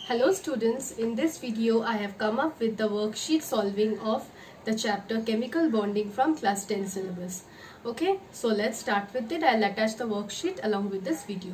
Hello students, in this video I have come up with the worksheet solving of the chapter chemical bonding from class 10 syllabus. Okay, so let's start with it. I'll attach the worksheet along with this video.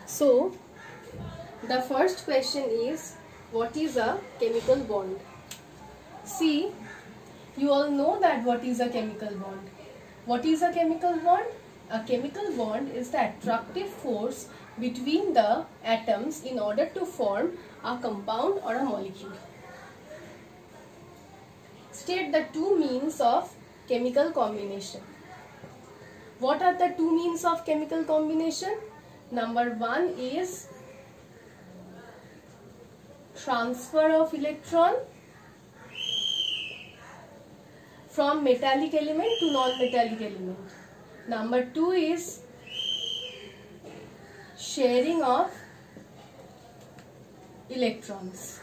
So the first question is, what is a chemical bond? See, you all know that what is a chemical bond. What is a chemical bond? A chemical bond is the attractive force between the atoms in order to form a compound or a molecule. State the two means of chemical combination. What are the two means of chemical combination? Number one is transfer of electron from metallic element to non-metallic element. Number two is sharing of electrons.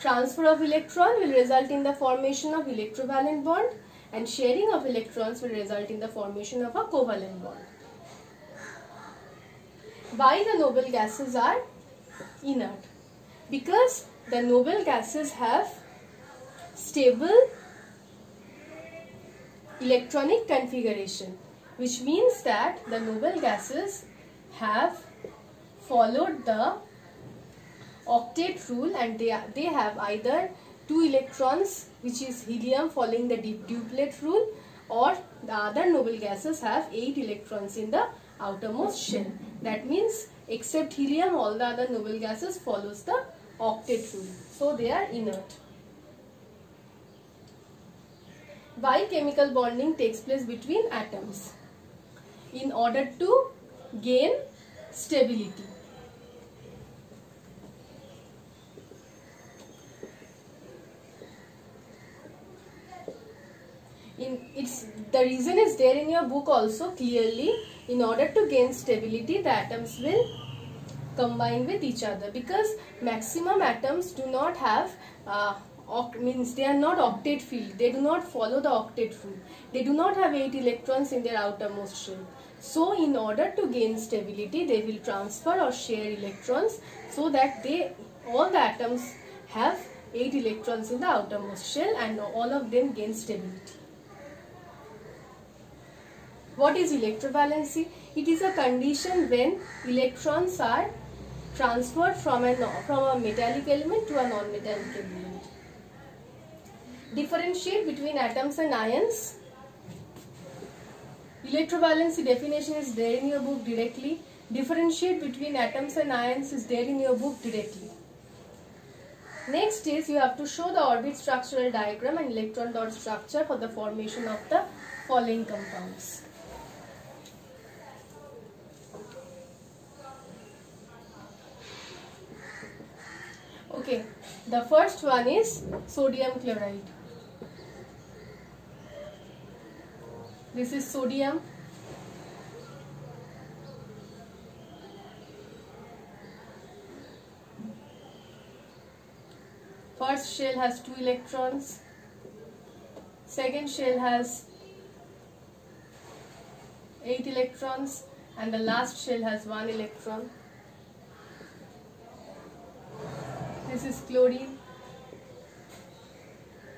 Transfer of electron will result in the formation of electrovalent bond, and sharing of electrons will result in the formation of a covalent bond. Why the noble gases are inert? Because the noble gases have stable electronic configuration, which means that the noble gases have followed the octet rule, and they have either 2 electrons, which is helium, following the duplet rule, or the other noble gases have 8 electrons in the outermost shell. That means except helium, all the other noble gases follows the octet rule, so they are inert. Why chemical bonding takes place between atoms? In order to gain stability. The reason is there in your book also clearly. In order to gain stability, the atoms will combine with each other, because maximum atoms do not have means they are not octet field. They do not follow the octet rule. They do not have 8 electrons in their outermost shell. So in order to gain stability, they will transfer or share electrons, so that all the atoms have 8 electrons in the outermost shell and all of them gain stability. What is electrovalency? It is a condition when electrons are transferred from a metallic element to a non-metallic element. Differentiate between atoms and ions. Electrovalency definition is there in your book directly. Differentiate between atoms and ions is there in your book directly. Next is, you have to show the orbit structural diagram and electron dot structure for the formation of the following compounds. Okay, the first one is sodium chloride. This is sodium. First shell has 2 electrons. Second shell has 8 electrons, and the last shell has 1 electron. This is chlorine.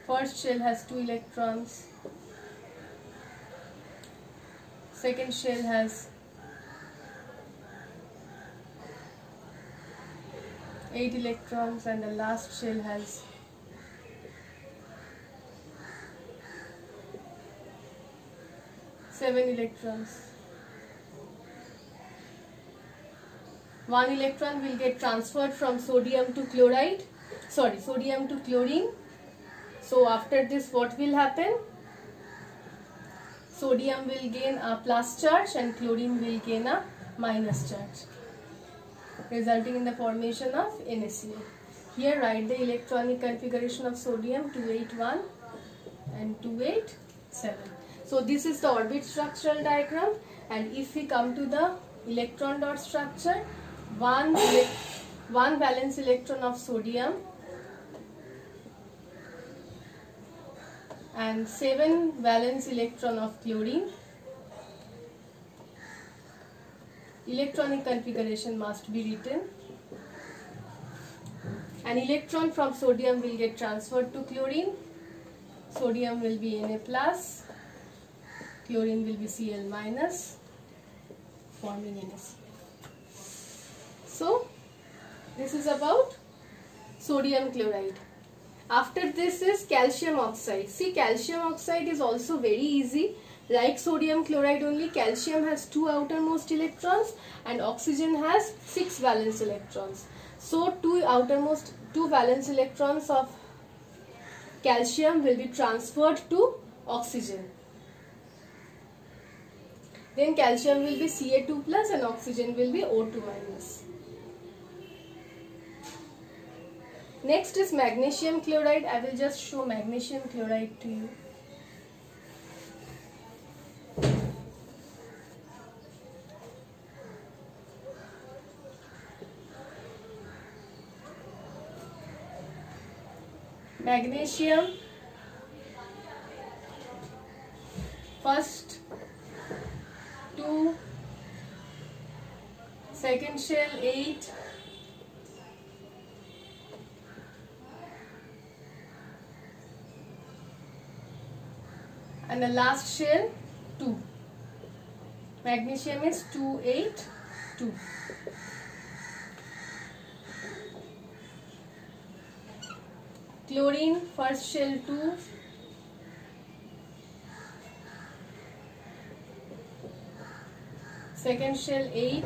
First shell has 2 electrons. Second shell has 8 electrons, and the last shell has 7 electrons. 1 electron will get transferred from sodium to chlorine. So after this, what will happen? Sodium will gain a plus charge and chlorine will gain a minus charge, resulting in the formation of NaCl. Here write the electronic configuration of sodium: 281 and 287. So this is the orbit structural diagram, and if we come to the electron dot structure, one valence electron of sodium and 7 valence electron of chlorine electronic configuration must be written. An electron from sodium will get transferred to chlorine. Sodium will be Na plus, chlorine will be Cl minus, forming NaCl. So this is about sodium chloride. After this is calcium oxide. See, calcium oxide is also very easy. Like sodium chloride only, calcium has 2 outermost electrons and oxygen has 6 valence electrons. So 2 valence electrons of calcium will be transferred to oxygen. Then calcium will be Ca2 plus and oxygen will be O2 minus. Next is magnesium chloride. I will just show magnesium chloride to you. Magnesium, first 2, second shell 8, and the last shell 2. Magnesium is 2, 8, 2. Chlorine, first shell 2, second shell 8,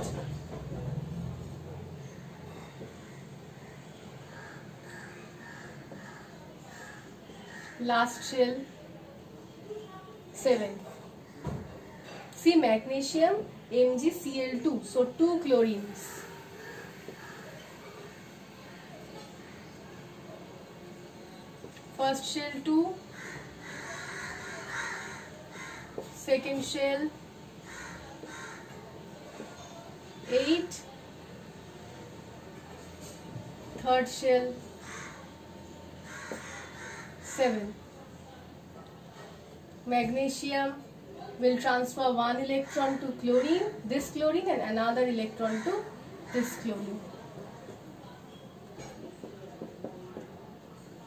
last shell 7. See, magnesium MgCl2, so 2 chlorines. First shell 2, second shell 8, third shell 7. Magnesium will transfer 1 electron to chlorine, this chlorine, and another electron to this chlorine.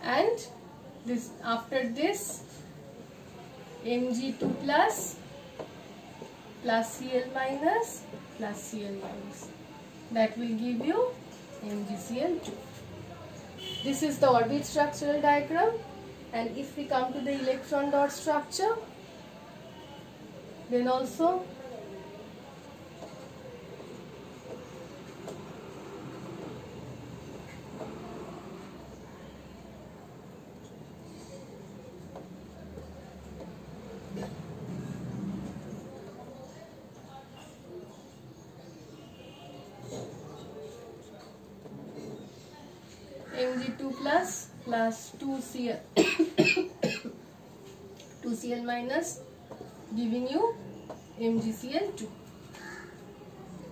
And this, after this, Mg2 plus Cl minus plus Cl minus. That will give you MgCl2. This is the orbit structural diagram. And if we come to the electron dot structure, then also Mg2 plus 2Cl 2Cl minus, giving you MgCl2.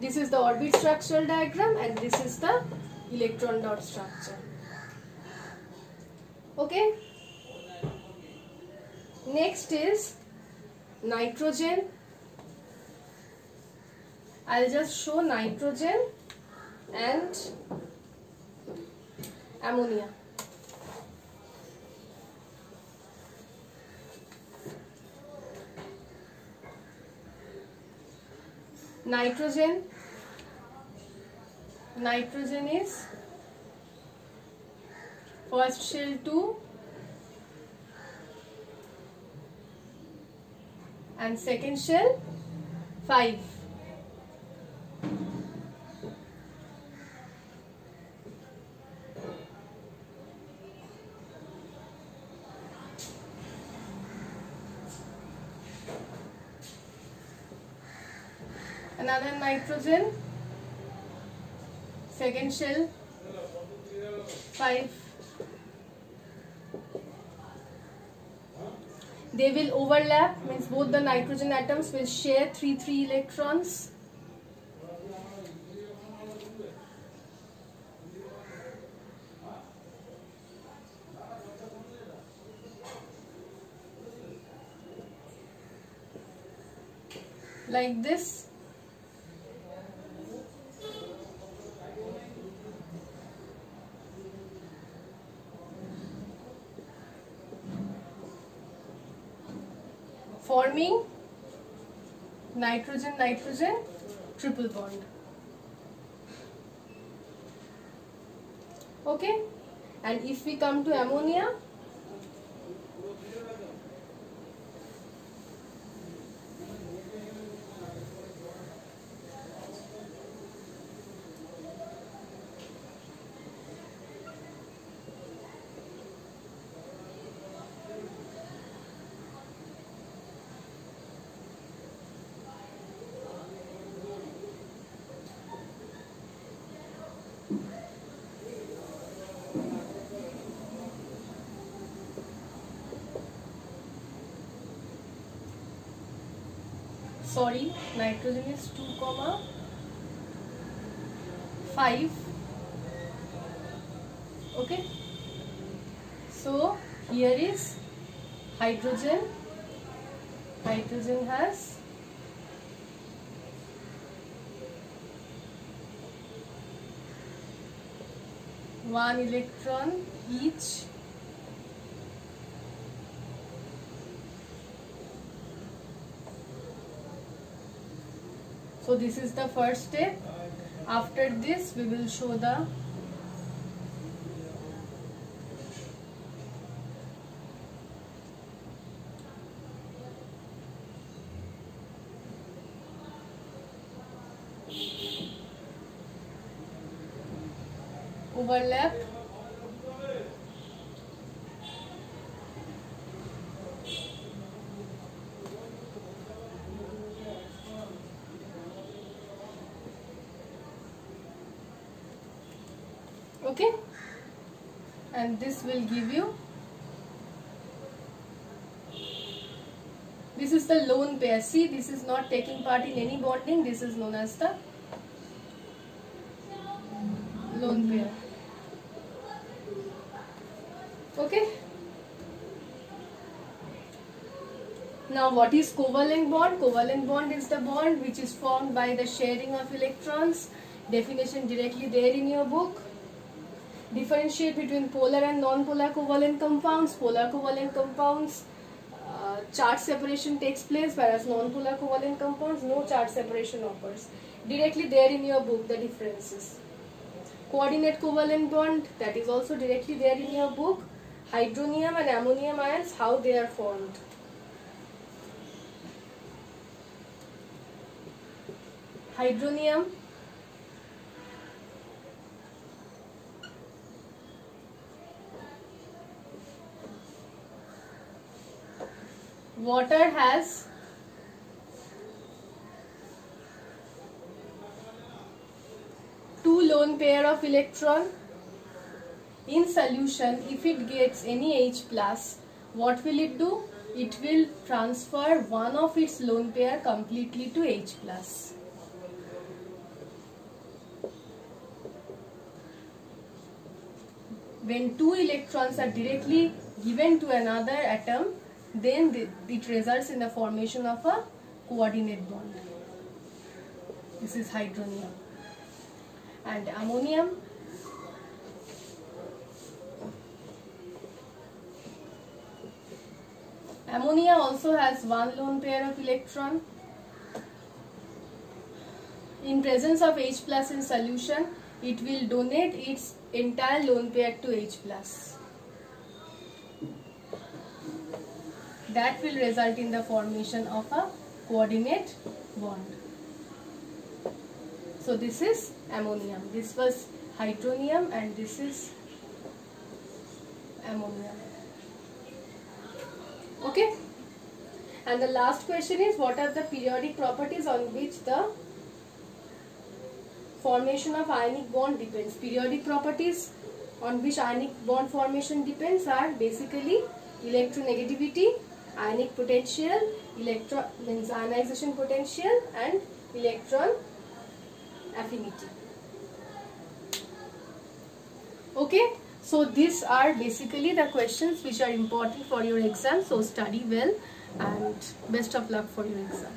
This is the orbit structural diagram and this is the electron dot structure. Okay. Next is nitrogen. I'll just show nitrogen and ammonia. Nitrogen is first shell 2 and second shell 5. Another nitrogen, second shell 5. They will overlap, means both the nitrogen atoms will share 3 electrons. Like this. nitrogen nitrogen triple bond. Okay, and if we come to ammonia, sorry, nitrogen is 2,5. Okay, so here is hydrogen. Hydrogen has one electron each. So this is the first step. After this we will show the overlap. Okay, and this will give you, this is the lone pair. See, this is not taking part in any bonding. This is known as the lone pair. Okay, now what is covalent bond? Covalent bond is the bond which is formed by the sharing of electrons. Definition directly there in your book. Differentiate between polar and non-polar covalent compounds. Polar covalent compounds, charge separation takes place, whereas non-polar covalent compounds, no charge separation occurs. Directly there in your book, the differences. Coordinate covalent bond, that is also directly there in your book. Hydronium and ammonium ions, how they are formed. Hydronium, water has two lone pair of electron. In solution, if it gets any H plus, what will it do? It will transfer one of its lone pair completely to H plus. When two electrons are directly given to another atom, then it results in the formation of a coordinate bond. This is hydronium. And ammonium, ammonia also has one lone pair of electron. In presence of H plus in solution, it will donate its entire lone pair to H plus. That will result in the formation of a coordinate bond. So this is ammonium. This was hydronium and this is ammonia. Okay. And the last question is, what are the periodic properties on which the formation of ionic bond depends? Periodic properties on which ionic bond formation depends are basically electronegativity, ionic potential, ionization potential, and electron affinity. Okay, so these are basically the questions which are important for your exam. So study well and best of luck for your exam.